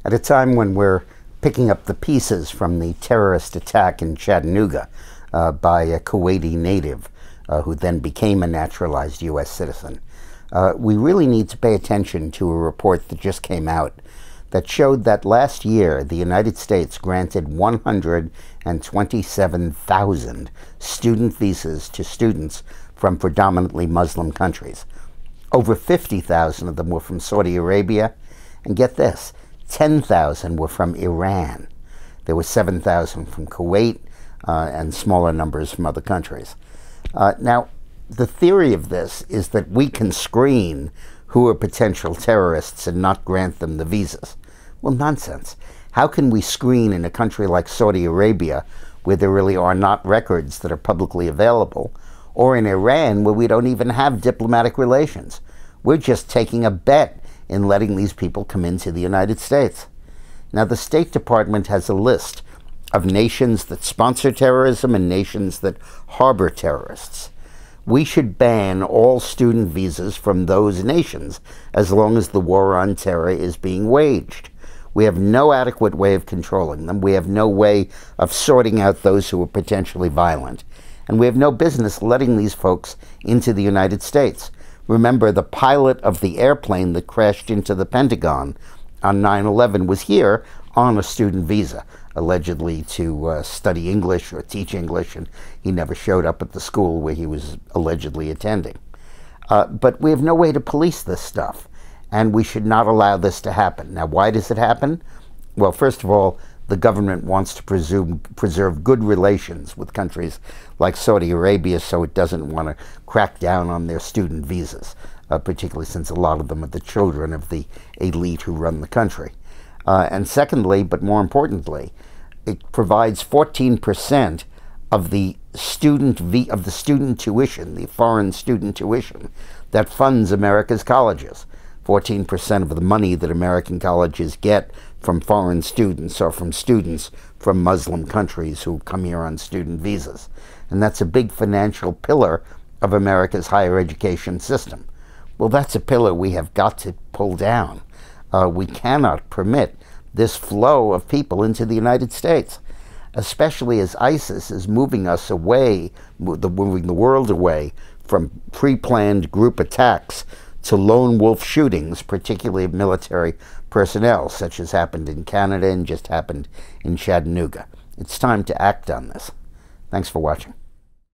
At a time when we're picking up the pieces from the terrorist attack in Chattanooga by a Kuwaiti native who then became a naturalized U.S. citizen, we really need to pay attention to a report that just came out that showed that last year the United States granted 127,000 student visas to students from predominantly Muslim countries. Over 50,000 of them were from Saudi Arabia, and get this, 10,000 were from Iran. There were 7,000 from Kuwait, and smaller numbers from other countries. Now, the theory of this is that we can screen who are potential terrorists and not grant them the visas. Well, nonsense. How can we screen in a country like Saudi Arabia, where there really are not records that are publicly available, or in Iran, where we don't even have diplomatic relations? We're just taking a bet in letting these people come into the United States. Now, the State Department has a list of nations that sponsor terrorism and nations that harbor terrorists. We should ban all student visas from those nations as long as the war on terror is being waged. We have no adequate way of controlling them. We have no way of sorting out those who are potentially violent. And we have no business letting these folks into the United States. Remember, the pilot of the airplane that crashed into the Pentagon on 9/11 was here on a student visa, allegedly to study English or teach English, and he never showed up at the school where he was allegedly attending. But we have no way to police this stuff, and we should not allow this to happen. Now, why does it happen? Well, first of all, the government wants to preserve good relations with countries like Saudi Arabia, so it doesn't want to crack down on their student visas, particularly since a lot of them are the children of the elite who run the country. And secondly, but more importantly, it provides 14% of the student tuition, the foreign student tuition, that funds America's colleges. 14% of the money that American colleges get from foreign students or from students from Muslim countries who come here on student visas. And that's a big financial pillar of America's higher education system. Well, that's a pillar we have got to pull down. We cannot permit this flow of people into the United States, especially as ISIS is moving us away, moving the world away from pre-planned group attacks to lone wolf shootings, particularly of military personnel, such as happened in Canada and just happened in Chattanooga. It's time to act on this. Thanks for watching.